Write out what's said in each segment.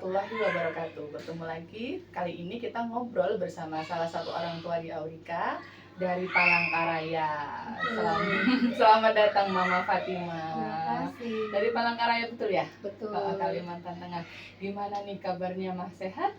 warahmatullahi wabarakatuh. Bertemu lagi, kali ini kita ngobrol bersama salah satu orang tua di Aurika dari Palangkaraya. Selamat datang Mama Fatima. Terima kasih. Dari Palangkaraya betul ya? Betul. Kalimantan Tengah. Gimana nih kabarnya Mas, sehat?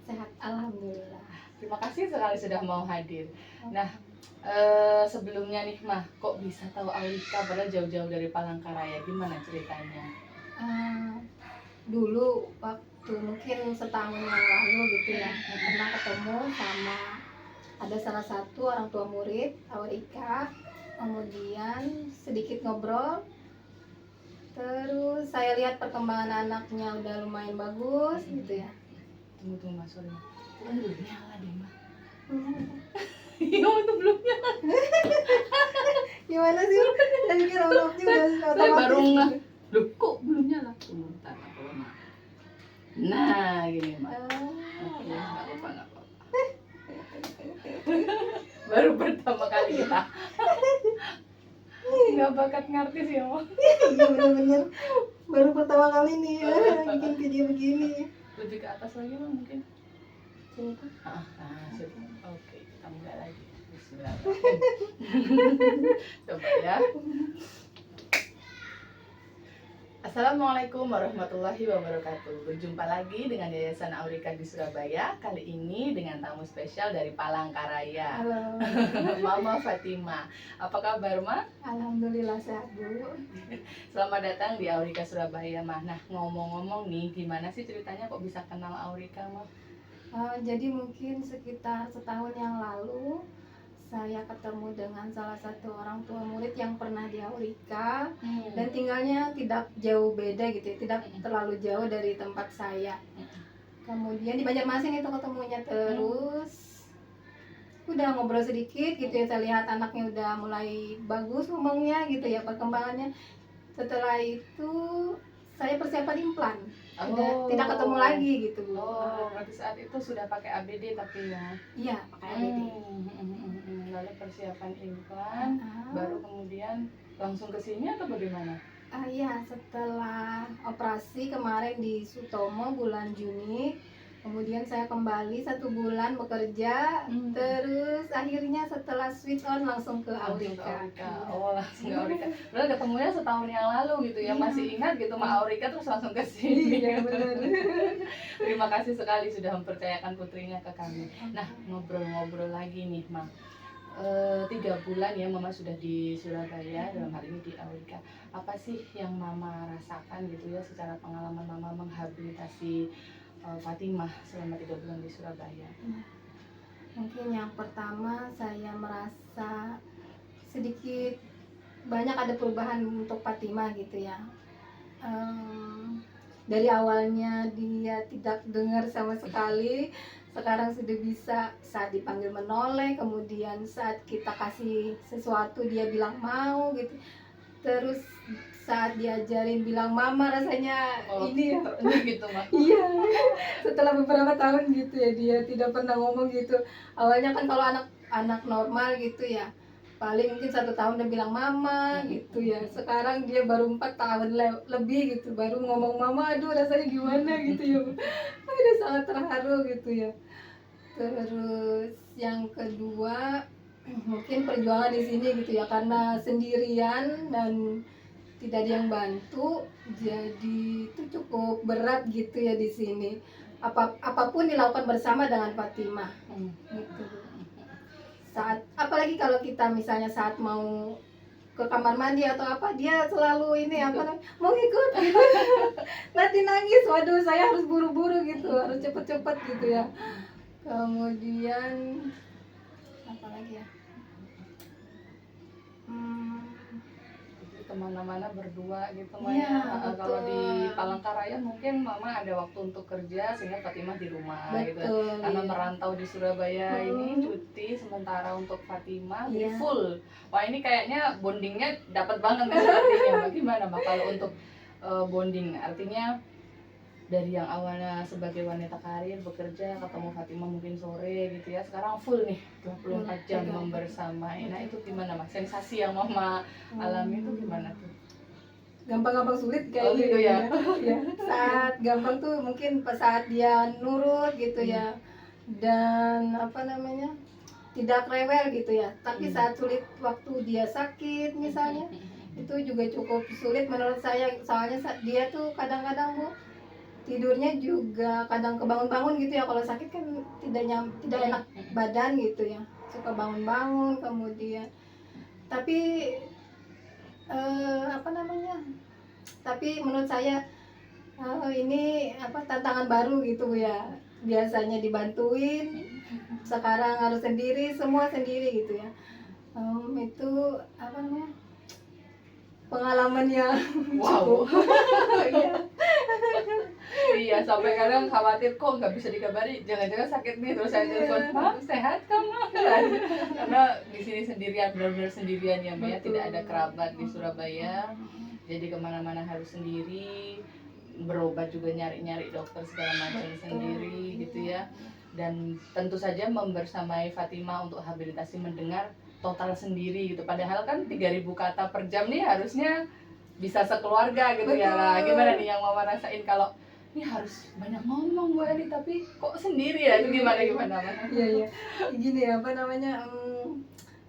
Sehat, alhamdulillah. Terima kasih sekali sudah mau hadir. Nah, sebelumnya nih Mah, kok bisa tahu Aurika padahal jauh-jauh dari Palangkaraya? Gimana ceritanya? Dulu waktu mungkin setahun yang lalu gitu ya, pernah ketemu sama ada salah satu orang tua murid Aurika. Kemudian sedikit ngobrol, terus saya lihat perkembangan anaknya udah lumayan bagus gitu ya. Tunggu Mas, sorry. Belum nyala deh Mah. Hmm. Iya, itu belum nyala. Gimana sih? Tadi kira on-off-nya udah Saya otomatis. baru nggak. Loh, kok belum nyala? Bentar, apa Mah? Nah, gini Mah. Oke, nggak apa-apa. Baru pertama kali kita. Nggak bakat ngartis ya Mah. Iya bener-bener baru pertama kali nih ya bikin video begini. Lebih ke atas lagi Mah mungkin. Sini kan? Sip. Oke, kita mulai lagi. Bismillahirrahmanirrahim. Coba ya. Assalamualaikum warahmatullahi wabarakatuh. Berjumpa lagi dengan Yayasan Aurika di Surabaya. Kali ini dengan tamu spesial dari Palangkaraya. Halo. Mama Fatima. Apa kabar Ma? Alhamdulillah sehat Bu. Selamat datang di Aurika Surabaya Ma. Nah, ngomong-ngomong nih, gimana sih ceritanya kok bisa kenal Aurika Ma? Jadi mungkin sekitar setahun yang lalu saya ketemu dengan salah satu orang tua murid yang pernah di Aurika dan tinggalnya tidak jauh beda gitu ya, tidak terlalu jauh dari tempat saya. Kemudian di Banjarmasin itu ketemunya, terus udah ngobrol sedikit gitu ya, saya lihat anaknya udah mulai bagus ngomongnya gitu ya, perkembangannya. Setelah itu saya persiapan implan. Tidak ketemu lagi gitu Bu. Berarti saat itu sudah pakai ABD tapi ya? Iya, pakai ABD. Lalu persiapan implan, baru kemudian langsung ke sini atau bagaimana? Iya, setelah operasi kemarin di Sutomo bulan Juni, kemudian saya kembali 1 bulan bekerja, terus akhirnya setelah switch on langsung ke Aurika. Langsung ke Aurika. Berarti ketemunya setahun yang lalu gitu ya, masih ingat gitu Ma Aurika terus langsung ke sini. Iya benar. Terima kasih sekali sudah mempercayakan putrinya ke kami. Nah, ngobrol-ngobrol lagi nih Ma. 3 bulan ya Mama sudah di Surabaya, dalam hal ini di Aurika. Apa sih yang Mama rasakan gitu ya secara pengalaman Mama menghabilitasi Fatimah selama 3 bulan di Surabaya? Mungkin yang pertama saya merasa sedikit banyak ada perubahan untuk Fatimah gitu ya. Dari awalnya dia tidak dengar sama sekali, sekarang sudah bisa saat dipanggil menoleh, kemudian saat kita kasih sesuatu dia bilang mau gitu. Terus saat diajarin bilang mama rasanya ini ya gitu Mak. iya, setelah beberapa tahun gitu ya dia tidak pernah ngomong gitu. Awalnya kan kalau anak normal gitu ya paling mungkin 1 tahun udah bilang mama gitu ya. Sekarang dia baru 4 tahun lebih gitu baru ngomong mama. Aduh rasanya gimana gitu ya. Udah sangat terharu gitu ya. Terus yang kedua mungkin perjuangan di sini gitu ya, karena sendirian dan tidak ada yang bantu, jadi itu cukup berat gitu ya di sini. Apapun dilakukan bersama dengan Fatimah gitu. Saat apalagi kalau kita misalnya saat mau ke kamar mandi atau apa, dia selalu ini apa mau ikut gitu. Nanti nangis, waduh saya harus buru-buru gitu, harus cepet-cepet gitu ya. Kemudian apa lagi ya? Kemana-mana berdua gitu Iya, ya. Kalau betul. di Palangkaraya mungkin Mama ada waktu untuk kerja sehingga Fatimah di rumah gitu. Betul, Karena iya. merantau di Surabaya ini cuti sementara untuk Fatimah jadi Iya. full. Wah ini kayaknya bondingnya dapat banget nih artinya. Bagaimana Mak kalau untuk bonding? Artinya dari yang awalnya sebagai wanita karir bekerja ketemu Fatimah mungkin sore gitu ya, sekarang full nih 24 jam membersamai. Nah itu gimana Mas? Sensasi yang Mama alami itu gimana tuh? gampang-gampang sulit kayak Oh, gitu ya. ya. Saat gampang tuh mungkin pas saat dia nurut gitu ya, dan apa namanya, tidak rewel gitu ya. Tapi saat sulit waktu dia sakit misalnya, itu juga cukup sulit menurut saya. Soalnya dia tuh kadang-kadang Bu tidurnya juga kadang kebangun-bangun gitu ya, kalau sakit kan tidak enak badan gitu ya, suka bangun-bangun kemudian. Tapi apa namanya, tapi menurut saya ini apa tantangan baru gitu Bu ya. Biasanya dibantuin, sekarang harus sendiri, semua sendiri gitu ya. Itu apa namanya, pengalaman yang Wow. cukup iya. Iya, sampai kadang khawatir kok nggak bisa dikabari, jangan-jangan sakit nih, terus saya telepon, "Mam, sehat kamu?" Karena di sini sendirian, benar-benar sendirian ya, Mbak ya, tidak ada kerabat di Surabaya. Jadi kemana-mana harus sendiri, berobat juga nyari-nyari dokter segala macam sendiri gitu ya. Dan tentu saja membersamai Fatimah untuk habilitasi mendengar total sendiri gitu. Padahal kan 3.000 kata per jam nih harusnya bisa sekeluarga gitu ya. Lah, gimana nih yang Mama rasain kalau ini harus banyak ngomong Bu Eli tapi kok sendiri ya? Itu gimana Mama? Iya iya, gini apa namanya,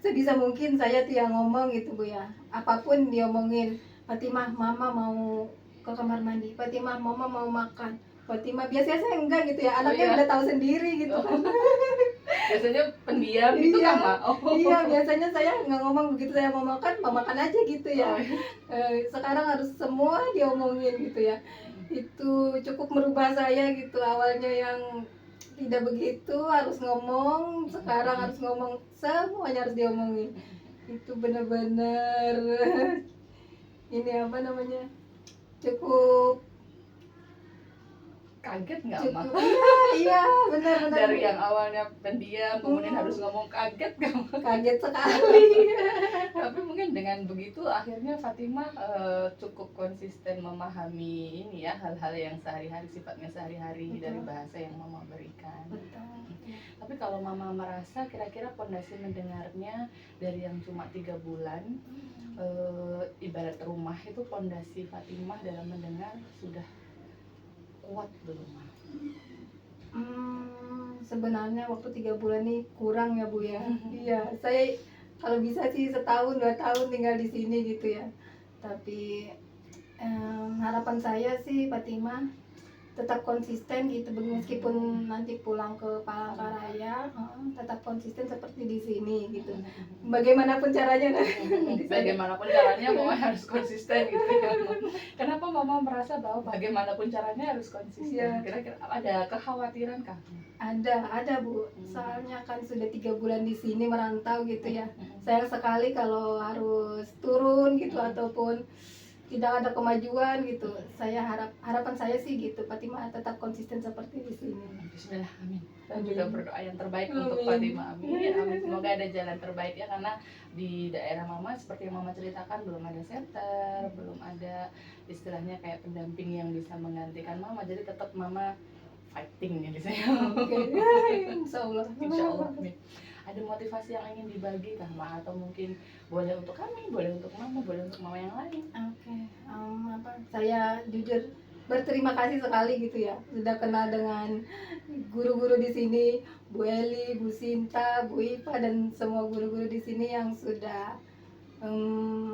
sebisa mungkin saya tuh yang ngomong gitu Bu ya, apapun diomongin. Fatimah, mama mau ke kamar mandi, Fatimah mama mau makan, Fatimah biasanya saya enggak gitu ya, anaknya iya. udah tahu sendiri gitu kan. Biasanya pendiam gitu Iya, kan, Mak? Oh. iya biasanya saya nggak ngomong, begitu saya mau makan aja gitu ya. Sekarang harus semua diomongin gitu ya. Itu cukup merubah saya gitu, awalnya yang tidak begitu harus ngomong, sekarang harus ngomong, semuanya harus diomongin. Itu benar-benar ini apa namanya, cukup Kaget nggak, Mak? cukup iya benar-benar Dari yang awalnya pendiam kemudian harus ngomong, kaget nggak, Mak? kaget sekali. Tapi mungkin dengan begitu akhirnya Fatimah cukup konsisten memahami ini ya, hal-hal yang sehari-hari, sifatnya sehari-hari. Betul. Dari bahasa yang Mama berikan. Betul. Tapi kalau Mama merasa kira-kira pondasi mendengarnya dari yang cuma 3 bulan, ibarat rumah itu, pondasi Fatimah dalam mendengar sudah kuat belum, Ma? Sebenarnya waktu 3 bulan ini kurang ya Bu ya. Iya, saya kalau bisa sih setahun 2 tahun tinggal di sini gitu ya. Tapi harapan saya sih Fatimah tetap konsisten gitu, meskipun nanti pulang ke Palangkaraya, tetap konsisten seperti di sini gitu. Bagaimanapun caranya Bagaimanapun caranya Mama harus konsisten gitu ya. Kenapa Mama merasa bahwa bagaimanapun caranya harus konsisten? Iya. Kira-kira ada kekhawatiran kah? ada Bu. Soalnya kan sudah 3 bulan di sini merantau gitu ya. Sayang sekali kalau harus turun gitu ataupun tidak ada kemajuan gitu. Harapan saya sih gitu, Fatimah tetap konsisten seperti di sini. Bismillah, amin. Dan Amin. juga berdoa yang terbaik Amin. untuk Fatimah, amin. Amin. Semoga ada jalan terbaik ya, karena di daerah Mama seperti yang Mama ceritakan belum ada center, belum ada istilahnya kayak pendamping yang bisa menggantikan Mama. Jadi tetap Mama fighting nih di sini. Oke. Insya Allah. Insya Allah. Amin. Ada motivasi yang ingin dibagi kah, Ma? Atau mungkin boleh untuk kami, boleh untuk Mama, boleh untuk Mama yang lain? Oke. Saya jujur berterima kasih sekali gitu ya, sudah kenal dengan guru-guru di sini, Bu Eli, Bu Sinta, Bu Ipa, dan semua guru-guru di sini yang sudah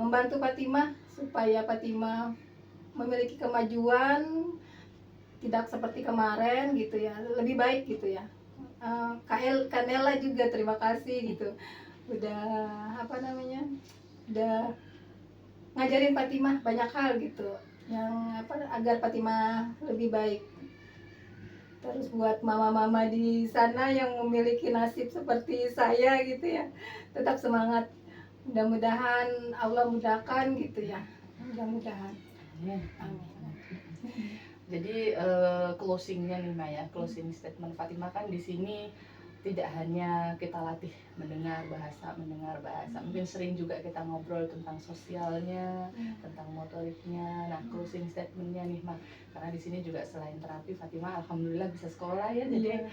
membantu Fatimah supaya Fatimah memiliki kemajuan, tidak seperti kemarin gitu ya, lebih baik gitu ya. Kanela juga terima kasih gitu, udah apa namanya, udah ngajarin Fatimah banyak hal gitu, yang apa agar Fatimah lebih baik. Terus buat mama-mama di sana yang memiliki nasib seperti saya gitu ya, tetap semangat, mudah-mudahan Allah mudahkan gitu ya, mudah-mudahan. Amin. Jadi closingnya nih Maya, closing statement Fatimah kan di sini tidak hanya kita latih mendengar bahasa, mungkin sering juga kita ngobrol tentang sosialnya, tentang motoriknya. Nah, closing statementnya nih Ma, karena di sini juga selain terapi Fatimah alhamdulillah bisa sekolah ya, jadi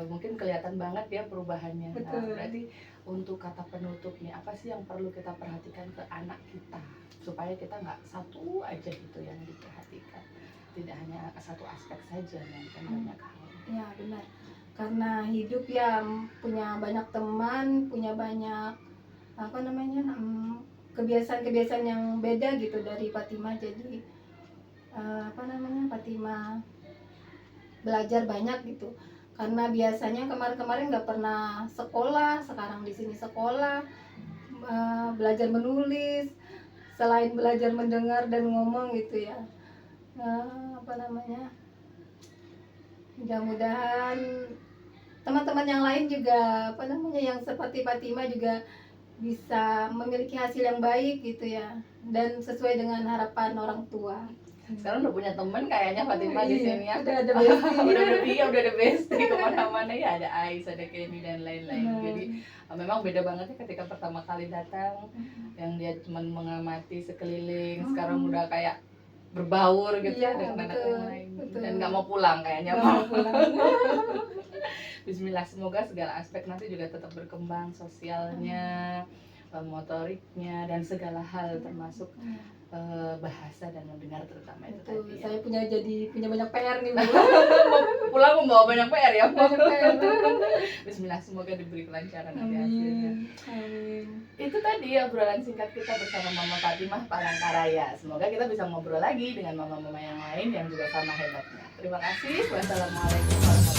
mungkin kelihatan banget ya perubahannya. Nah, Betul. berarti untuk kata penutup nih, apa sih yang perlu kita perhatikan ke anak kita supaya kita nggak satu aja gitu yang diperhatikan, tidak hanya satu aspek saja, melainkan banyak hal. Ya benar, karena hidup ya punya banyak teman, punya banyak apa namanya kebiasaan-kebiasaan yang beda gitu dari Fatimah. Jadi apa namanya, Fatimah belajar banyak gitu, karena biasanya kemarin-kemarin nggak pernah sekolah, sekarang di sini sekolah, belajar menulis selain belajar mendengar dan ngomong gitu ya. Apa namanya, mudah-mudahan teman-teman yang lain juga apa namanya yang seperti Fatimah juga bisa memiliki hasil yang baik gitu ya, dan sesuai dengan harapan orang tua. Sekarang udah punya temen kayaknya Fatimah di Iya, sini ya. udah ada bestie. udah ada bestie kemana-mana ya, ada Ais, ada Kenny dan lain-lain. Benar. Jadi memang beda banget ya ketika pertama kali datang, yang dia cuma mengamati sekeliling, sekarang udah kayak berbaur gitu Iya, dengan anak betul, yang lain, betul. dan nggak mau pulang kayaknya. Nggak mau pulang. Bismillah, semoga segala aspek nanti juga tetap berkembang, sosialnya, motoriknya, dan segala hal termasuk bahasa dan mendengar terutama itu Betul, tadi ya. saya punya banyak PR nih Bu. Pulang membawa banyak PR ya. Banyak PR. Bismillah, semoga diberi kelancaran nanti hasilnya. Amin. Itu tadi obrolan singkat kita bersama Mama Fatimah Palangkaraya. Semoga kita bisa ngobrol lagi dengan mama-mama yang lain yang juga sama hebatnya. Terima kasih. Wassalamualaikum warahmatullahi wabarakatuh.